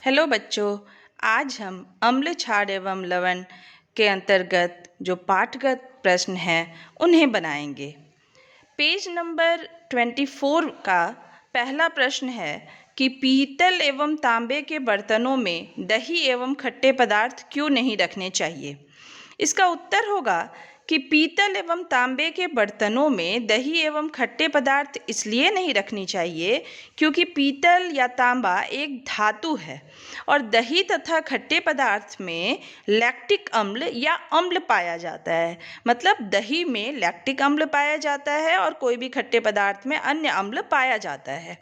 Hello बच्चों, आज हम अम्ल क्षार एवं लवण के अंतर्गत जो पाठगत प्रश्न हैं उन्हें बनाएंगे। पेज नंबर 24 का पहला प्रश्न है कि पीतल एवं तांबे के बर्तनों में दही एवं खट्टे पदार्थ क्यों नहीं रखने चाहिए। इसका उत्तर होगा कि पीतल एवं तांबे के बर्तनों में दही एवं खट्टे पदार्थ इसलिए नहीं रखनी चाहिए क्योंकि पीतल या तांबा एक धातु है और दही तथा खट्टे पदार्थ में लैक्टिक अम्ल या अम्ल पाया जाता है। मतलब दही में लैक्टिक अम्ल पाया जाता है और कोई भी खट्टे पदार्थ में अन्य अम्ल पाया जाता है।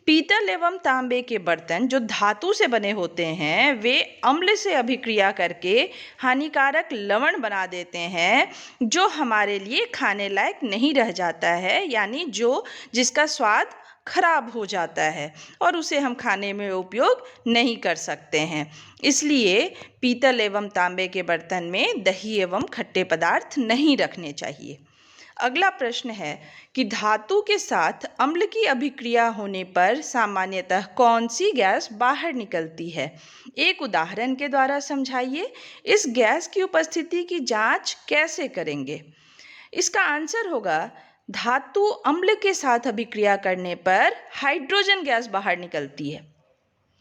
पीतल एवं तांबे के बर्तन जो धातु से बने होते हैं वे अम्ल से अभिक्रिया करके हानिकारक लवण बना देते हैं जो हमारे लिए खाने लायक नहीं रह जाता है, यानी जिसका स्वाद खराब हो जाता है और उसे हम खाने में उपयोग नहीं कर सकते हैं। इसलिए पीतल एवं तांबे के बर्तन में दही एवं खट्टे पदार्थ नहीं रखने चाहिए। अगला प्रश्न है कि धातु के साथ अम्ल की अभिक्रिया होने पर सामान्यतः कौन सी गैस बाहर निकलती है। एक उदाहरण के द्वारा समझाइए। इस गैस की उपस्थिति की जांच कैसे करेंगे। इसका आंसर होगा धातु अम्ल के साथ अभिक्रिया करने पर हाइड्रोजन गैस बाहर निकलती है।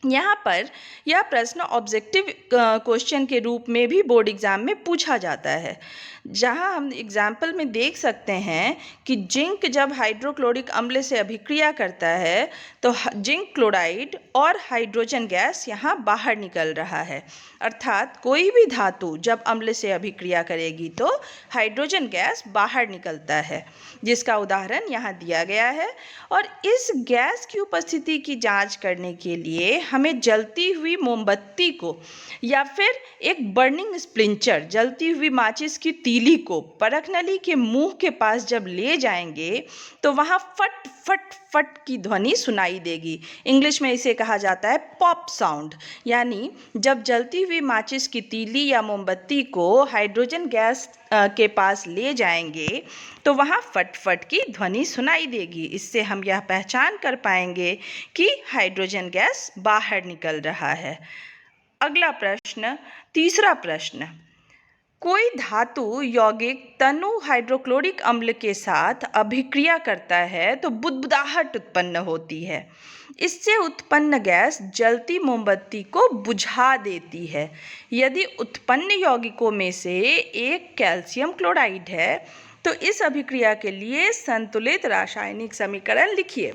यहाँ पर यह प्रश्न ऑब्जेक्टिव क्वेश्चन के रूप में भी बोर्ड एग्जाम में पूछा जाता है, जहाँ हम एग्जाम्पल में देख सकते हैं कि जिंक जब हाइड्रोक्लोरिक अम्ल से अभिक्रिया करता है तो जिंक क्लोराइड और हाइड्रोजन गैस यहाँ बाहर निकल रहा है। अर्थात कोई भी धातु जब अम्ल से अभिक्रिया करेगी तो हाइड्रोजन गैस बाहर निकलता है, जिसका उदाहरण यहाँ दिया गया है। और इस गैस की उपस्थिति की जांच करने के लिए हमें जलती हुई मोमबत्ती को या फिर एक बर्निंग स्प्लिंचर, जलती हुई माचिस की तीली को परख नली के मुंह के पास जब ले जाएंगे तो वहाँ फट फट फट की ध्वनि सुनाई देगी। इंग्लिश में इसे कहा जाता है पॉप साउंड। यानी जब जलती हुई माचिस की तीली या मोमबत्ती को हाइड्रोजन गैस के पास ले जाएंगे तो वहाँ फट फट की ध्वनि सुनाई देगी। इससे हम यह पहचान कर पाएंगे कि हाइड्रोजन गैस बाहर निकल रहा है। अगला प्रश्न, तीसरा प्रश्न, कोई धातु यौगिक तनु हाइड्रोक्लोरिक अम्ल के साथ अभिक्रिया करता है तो बुदबुदाहट उत्पन्न होती है। इससे उत्पन्न गैस जलती मोमबत्ती को बुझा देती है। यदि उत्पन्न यौगिकों में से एक कैल्शियम क्लोराइड है तो इस अभिक्रिया के लिए संतुलित रासायनिक समीकरण लिखिए।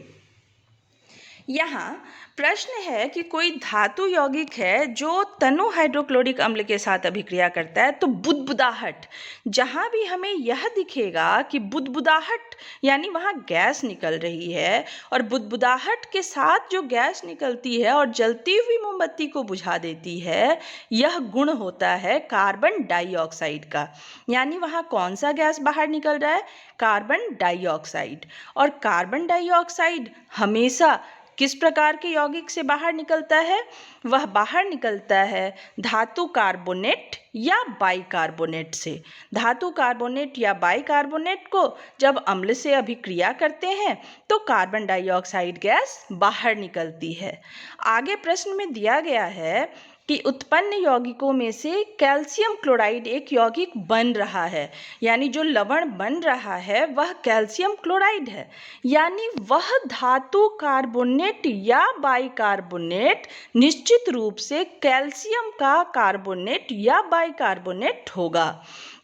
यहाँ प्रश्न है कि कोई धातु यौगिक है जो तनु हाइड्रोक्लोरिक अम्ल के साथ अभिक्रिया करता है तो बुदबुदाहट, जहाँ भी हमें यह दिखेगा कि बुदबुदाहट यानी वहाँ गैस निकल रही है और बुदबुदाहट के साथ जो गैस निकलती है और जलती हुई मोमबत्ती को बुझा देती है, यह गुण होता है कार्बन डाइऑक्साइड का। यानी वहाँ कौन सा गैस बाहर निकल रहा है? Carbon dioxide. और कार्बन डाइऑक्साइड हमेशा किस प्रकार के यौगिक से बाहर निकलता है? वह बाहर निकलता है धातु कार्बोनेट या बाइकार्बोनेट से। धातु कार्बोनेट या बाइकार्बोनेट को जब अम्ल से अभिक्रिया करते हैं तो कार्बन डाइऑक्साइड गैस बाहर निकलती है। आगे प्रश्न में दिया गया है कि उत्पन्न यौगिकों में से कैल्शियम क्लोराइड एक यौगिक बन रहा है, यानी जो लवण बन रहा है वह कैल्शियम क्लोराइड है। यानी वह धातु कार्बोनेट या बाइकार्बोनेट निश्चित रूप से कैल्शियम का कार्बोनेट या बाइकार्बोनेट होगा।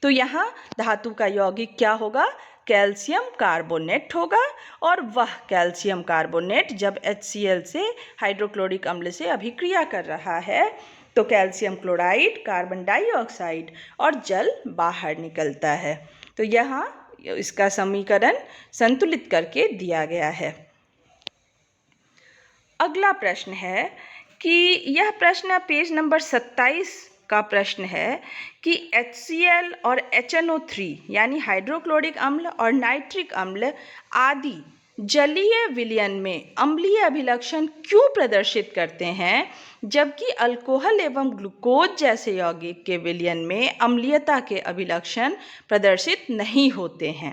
तो यहाँ धातु का यौगिक क्या होगा? कैल्शियम कार्बोनेट होगा। और वह कैल्शियम कार्बोनेट जब HCl से हाइड्रोक्लोरिक अम्ल से अभिक्रिया कर रहा है तो कैल्शियम क्लोराइड, कार्बन डाइऑक्साइड और जल बाहर निकलता है। तो यहाँ इसका समीकरण संतुलित करके दिया गया है। अगला प्रश्न है कि यह प्रश्न पेज नंबर 27 का प्रश्न है कि HCl और HNO3 यानी हाइड्रोक्लोरिक अम्ल और नाइट्रिक अम्ल आदि जलीय विलयन में अम्लीय अभिलक्षण क्यों प्रदर्शित करते हैं, जबकि अल्कोहल एवं ग्लूकोज जैसे यौगिक के विलयन में अम्लीयता के अभिलक्षण प्रदर्शित नहीं होते हैं।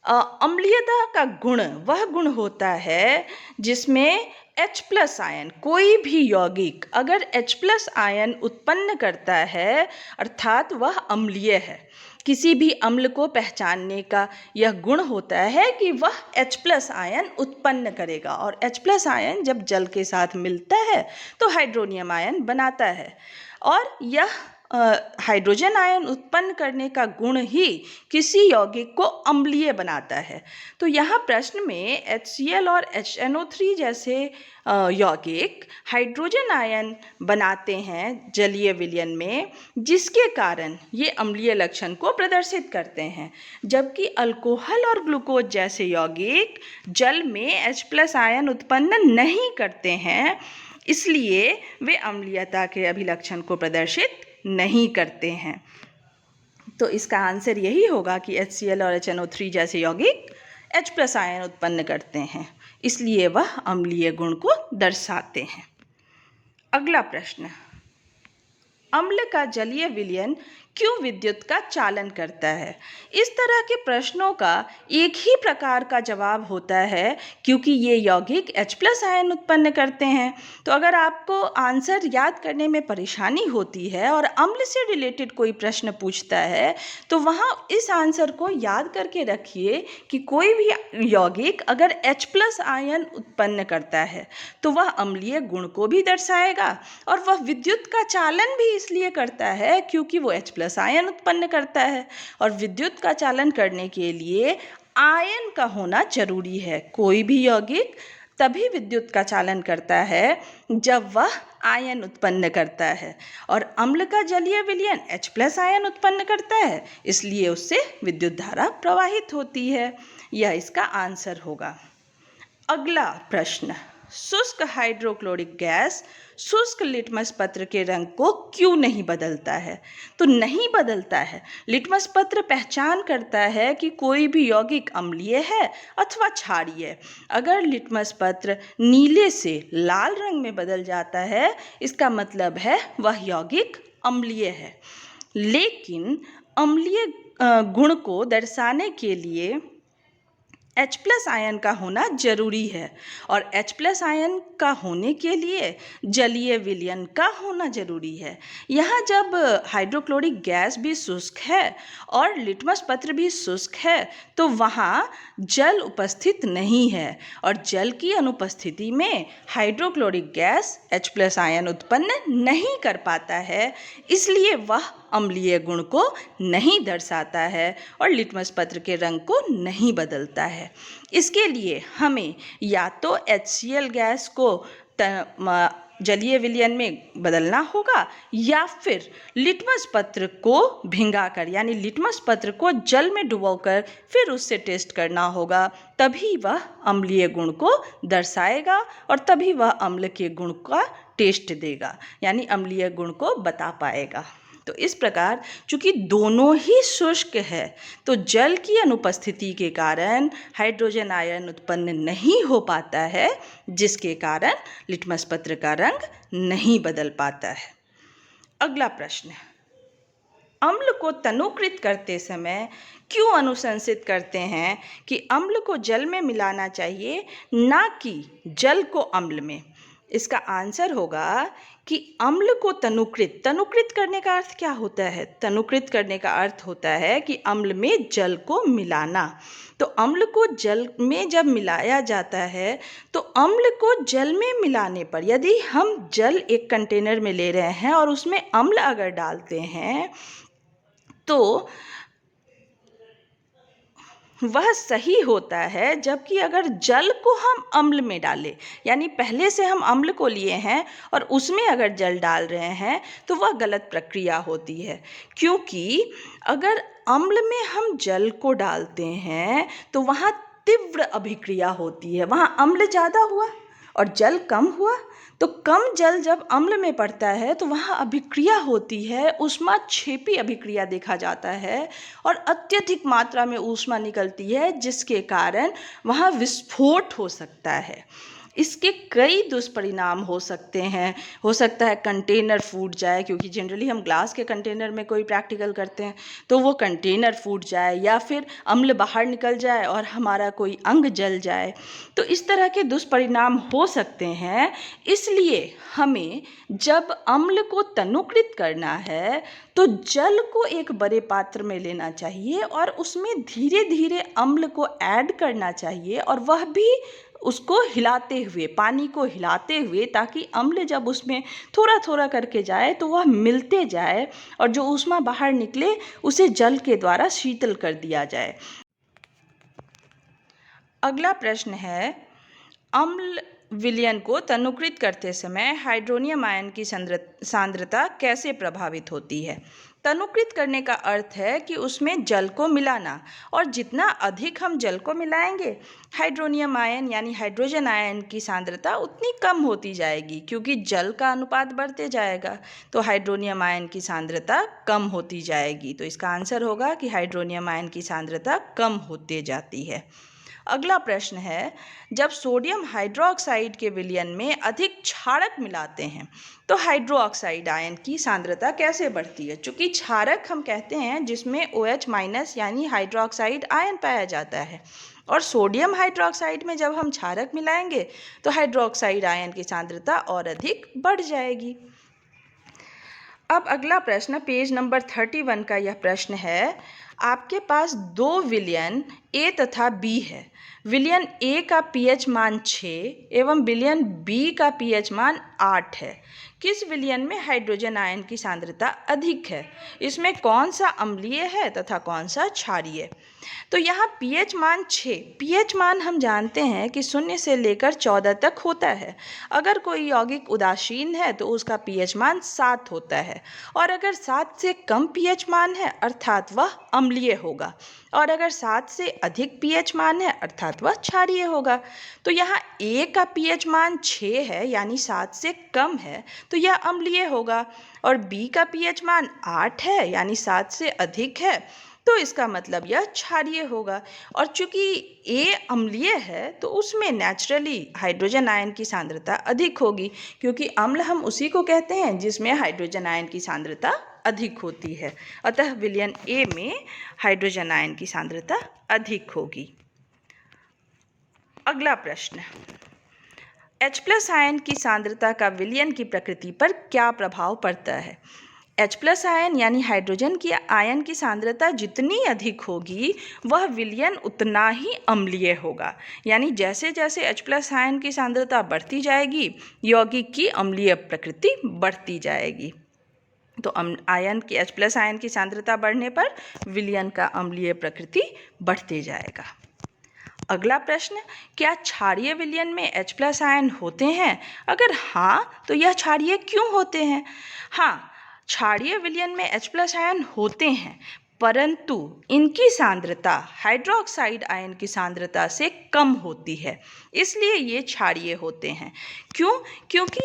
अम्लीयता का गुण वह गुण होता है जिसमें H+ आयन, कोई भी यौगिक अगर H+ आयन उत्पन्न करता है अर्थात वह अम्लीय है। किसी भी अम्ल को पहचानने का यह गुण होता है कि वह H+ आयन उत्पन्न करेगा, और H+ आयन जब जल के साथ मिलता है तो हाइड्रोनियम आयन बनाता है, और यह हाइड्रोजन आयन उत्पन्न करने का गुण ही किसी यौगिक को अम्लीय बनाता है। तो यहाँ प्रश्न में HCl और HNO3 जैसे यौगिक हाइड्रोजन आयन बनाते हैं जलीय विलयन में, जिसके कारण ये अम्लीय लक्षण को प्रदर्शित करते हैं, जबकि अल्कोहल और ग्लूकोज जैसे यौगिक जल में H+ आयन उत्पन्न नहीं करते हैं, इसलिए वे अम्लीयता के अभिलक्षण को प्रदर्शित नहीं करते हैं। तो इसका आंसर यही होगा कि HCl और HNO3 जैसे यौगिक H+ आयन उत्पन्न करते हैं, इसलिए वह अम्लीय गुण को दर्शाते हैं। अगला प्रश्न, अम्ल का जलीय विलयन क्यों विद्युत का चालन करता है? इस तरह के प्रश्नों का एक ही प्रकार का जवाब होता है, क्योंकि ये यौगिक H+ आयन उत्पन्न करते हैं। तो अगर आपको आंसर याद करने में परेशानी होती है और अम्ल से रिलेटेड कोई प्रश्न पूछता है, तो वहाँ इस आंसर को याद करके रखिए कि कोई भी यौगिक अगर H+ आयन उत्पन्न करता है तो वह अम्लीय गुण को भी दर्शाएगा, और वह विद्युत का चालन भी इसलिए करता है क्योंकि वो H+ आयन उत्पन्न करता है, और विद्युत का चालन करने के लिए आयन का होना जरूरी है। कोई भी यौगिक तभी विद्युत का चालन करता है जब वह आयन उत्पन्न करता है, और अम्ल का जलीय विलयन H+ आयन उत्पन्न करता है, इसलिए उससे विद्युत धारा प्रवाहित होती है। यह इसका आंसर होगा। अगला प्रश्न, शुष्क हाइड्रोक्लोरिक गैस शुष्क लिटमस पत्र के रंग को क्यों नहीं बदलता है? तो नहीं बदलता है। लिटमस पत्र पहचान करता है कि कोई भी यौगिक अम्लीय है अथवा क्षारीय। अगर लिटमस पत्र नीले से लाल रंग में बदल जाता है, इसका मतलब है वह यौगिक अम्लीय है। लेकिन अम्लीय गुण को दर्शाने के लिए H+ आयन का होना जरूरी है, और H+ आयन का होने के लिए जलीय विलयन का होना जरूरी है। यहाँ जब हाइड्रोक्लोरिक गैस भी शुष्क है और लिटमस पत्र भी शुष्क है, तो वहाँ जल उपस्थित नहीं है, और जल की अनुपस्थिति में हाइड्रोक्लोरिक गैस H+ आयन उत्पन्न नहीं कर पाता है, इसलिए वह अम्लीय गुण को नहीं दर्शाता है और लिटमस पत्र के रंग को नहीं बदलता है। इसके लिए हमें या तो HCl गैस को जलीय विलयन में बदलना होगा, या फिर लिटमस पत्र को भिंगाकर, यानी लिटमस पत्र को जल में डुबोकर फिर उससे टेस्ट करना होगा, तभी वह अम्लीय गुण को दर्शाएगा और तभी वह अम्ल के गुण का टेस्ट देगा, यानी अम्लीय गुण को बता पाएगा। तो इस प्रकार चूँकि दोनों ही शुष्क है, तो जल की अनुपस्थिति के कारण हाइड्रोजन आयन उत्पन्न नहीं हो पाता है, जिसके कारण लिटमस पत्र का रंग नहीं बदल पाता है। अगला प्रश्न, अम्ल को तनुकृत करते समय क्यों अनुशंसित करते हैं कि अम्ल को जल में मिलाना चाहिए, ना कि जल को अम्ल में? इसका आंसर होगा कि अम्ल को तनुकृत करने का अर्थ क्या होता है? तनुकृत करने का अर्थ होता है कि अम्ल में जल को मिलाना। तो अम्ल को जल में जब मिलाया जाता है, तो अम्ल को जल में मिलाने पर, यदि हम जल एक कंटेनर में ले रहे हैं और उसमें अम्ल अगर डालते हैं, तो वह सही होता है, जबकि अगर जल को हम अम्ल में डालें, यानी पहले से हम अम्ल को लिए हैं और उसमें अगर जल डाल रहे हैं, तो वह गलत प्रक्रिया होती है। क्योंकि अगर अम्ल में हम जल को डालते हैं तो वहाँ तीव्र अभिक्रिया होती है, वहाँ अम्ल ज़्यादा हुआ और जल कम हुआ, तो कम जल जब अम्ल में पड़ता है तो वहाँ अभिक्रिया होती है, ऊष्माक्षेपी अभिक्रिया देखा जाता है, और अत्यधिक मात्रा में ऊष्मा निकलती है, जिसके कारण वहाँ विस्फोट हो सकता है। इसके कई दुष्परिणाम हो सकते हैं। हो सकता है कंटेनर फूट जाए, क्योंकि जनरली हम ग्लास के कंटेनर में कोई प्रैक्टिकल करते हैं तो वो कंटेनर फूट जाए, या फिर अम्ल बाहर निकल जाए और हमारा कोई अंग जल जाए। तो इस तरह के दुष्परिणाम हो सकते हैं। इसलिए हमें जब अम्ल को तनुकृत करना है तो जल को एक बड़े पात्र में लेना चाहिए और उसमें धीरे धीरे अम्ल को ऐड करना चाहिए, और वह भी उसको हिलाते हुए, पानी को हिलाते हुए, ताकि अम्ल जब उसमें थोड़ा थोड़ा करके जाए तो वह मिलते जाए और जो ऊष्मा बाहर निकले उसे जल के द्वारा शीतल कर दिया जाए। अगला प्रश्न है, अम्ल विलयन को तनुकृत करते समय हाइड्रोनियम आयन की सांद्रता कैसे प्रभावित होती है? तनुकृत करने का अर्थ है कि उसमें जल को मिलाना, और जितना अधिक हम जल को मिलाएंगे हाइड्रोनियम आयन यानी हाइड्रोजन आयन की सांद्रता उतनी कम होती जाएगी, क्योंकि जल का अनुपात बढ़ते जाएगा तो हाइड्रोनियम आयन की सांद्रता कम होती जाएगी। तो इसका आंसर होगा कि हाइड्रोनियम आयन की सांद्रता कम होते जाती है। अगला प्रश्न है, जब सोडियम हाइड्रोक्साइड के विलयन में अधिक क्षारक मिलाते हैं तो हाइड्रोक्साइड आयन की सांद्रता कैसे बढ़ती है? चूँकि क्षारक हम कहते हैं जिसमें OH- यानी हाइड्रोक्साइड आयन पाया जाता है, और सोडियम हाइड्रोक्साइड में जब हम क्षारक मिलाएंगे तो हाइड्रोक्साइड आयन की सांद्रता और अधिक बढ़ जाएगी। अब अगला प्रश्न पेज नंबर 31 का यह प्रश्न है, आपके पास दो विलयन ए तथा बी है। विलयन ए का पीएच मान 6 एवं विलयन बी का पीएच मान 8 है। किस विलयन में हाइड्रोजन आयन की सांद्रता अधिक है? इसमें कौन सा अम्लीय है तथा कौन सा क्षारीय? तो यहाँ पीएच मान 6, पीएच मान हम जानते हैं कि 0 से लेकर 14 तक होता है। अगर कोई यौगिक उदासीन है तो उसका पीएच मान 7 होता है, और अगर 7 से कम पीएच मान है अर्थात वह अम्लीय होगा, और अगर 7 से अधिक पीएच मान है अर्थात वह क्षारीय होगा। तो यहाँ ए का पीएच मान 6 है यानी 7 से कम है तो यह अम्लीय होगा, और बी का पीएच मान 8 है यानी 7 से अधिक है तो इसका मतलब यह क्षारीय होगा। और चूंकि ए अम्लीय है तो उसमें नेचुरली हाइड्रोजन आयन की सांद्रता अधिक होगी, क्योंकि अम्ल हम उसी को कहते हैं जिसमें हाइड्रोजन आयन की सांद्रता अधिक होती है। अतः विलयन ए में हाइड्रोजन आयन की सांद्रता अधिक होगी। अगला प्रश्न, H+ आयन की सांद्रता का विलयन की प्रकृति पर क्या प्रभाव पड़ता है? H+ आयन यानी हाइड्रोजन की आयन की सांद्रता जितनी अधिक होगी वह विलयन उतना ही अम्लीय होगा, यानी जैसे जैसे H+ आयन की सांद्रता बढ़ती जाएगी यौगिक की अम्लीय प्रकृति बढ़ती जाएगी। तो आयन की H+ आयन की सांद्रता बढ़ने पर विलयन का अम्लीय प्रकृति बढ़ते जाएगा। अगला प्रश्न, क्या क्षारीय विलयन में H+ आयन होते हैं? अगर हाँ तो यह क्षारीय क्यों होते हैं? हाँ, क्षारीय विलयन में H+ आयन होते हैं, परंतु इनकी सांद्रता हाइड्रोक्साइड आयन की सांद्रता से कम होती है, इसलिए ये क्षारीय होते हैं। क्यों? क्योंकि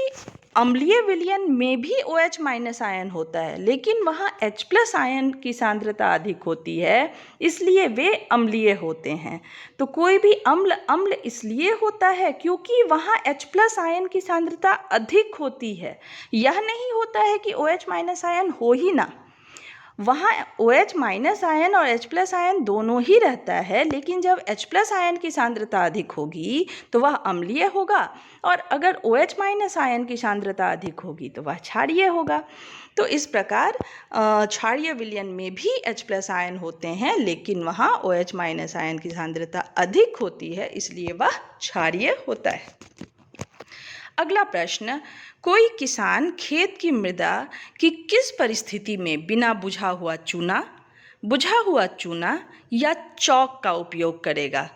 अम्लीय विलयन में भी OH- आयन होता है, लेकिन वहाँ H+ आयन की सांद्रता अधिक होती है, इसलिए वे अम्लीय होते हैं। तो कोई भी अम्ल इसलिए होता है क्योंकि वहाँ H+ आयन की सांद्रता अधिक होती है। यह नहीं होता है कि OH- आयन हो ही ना, वहाँ OH- आयन और H+ आयन दोनों ही रहता है, लेकिन जब H+ आयन की सांद्रता अधिक होगी तो वह अम्लीय होगा, और अगर OH- आयन की सांद्रता अधिक होगी तो वह क्षारीय होगा। तो इस प्रकार क्षारीय विलयन में भी H+ आयन होते हैं, लेकिन वहाँ OH- आयन की सांद्रता अधिक होती है, इसलिए वह क्षारीय होता है। अगला प्रश्न, कोई किसान खेत की मृदा की किस परिस्थिति में बिना बुझा हुआ चूना या चौक का उपयोग करेगा?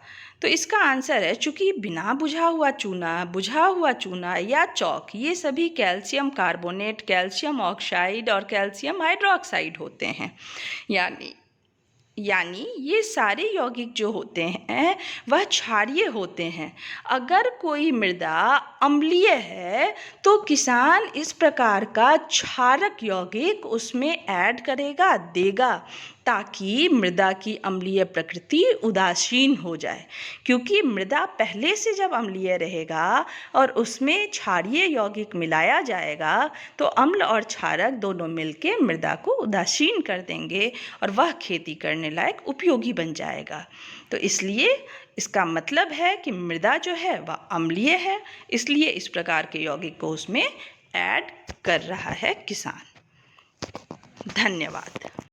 तो इसका आंसर है, चूँकि बिना बुझा हुआ चूना या चौक ये सभी कैल्शियम कार्बोनेट, कैल्शियम ऑक्साइड और कैल्शियम हाइड्रोक्साइड होते हैं, यानी ये सारे यौगिक जो होते हैं वह क्षारीय होते हैं। अगर कोई मृदा अम्लीय है तो किसान इस प्रकार का क्षारक यौगिक उसमें ऐड करेगा, देगा, ताकि मृदा की अम्लीय प्रकृति उदासीन हो जाए, क्योंकि मृदा पहले से जब अम्लीय रहेगा और उसमें क्षारीय यौगिक मिलाया जाएगा तो अम्ल और क्षारक दोनों मिलके मृदा को उदासीन कर देंगे और वह खेती करने लायक उपयोगी बन जाएगा। तो इसलिए इसका मतलब है कि मृदा जो है वह अम्लीय है, इसलिए इस प्रकार के यौगिक को उसमें ऐड कर रहा है किसान। धन्यवाद।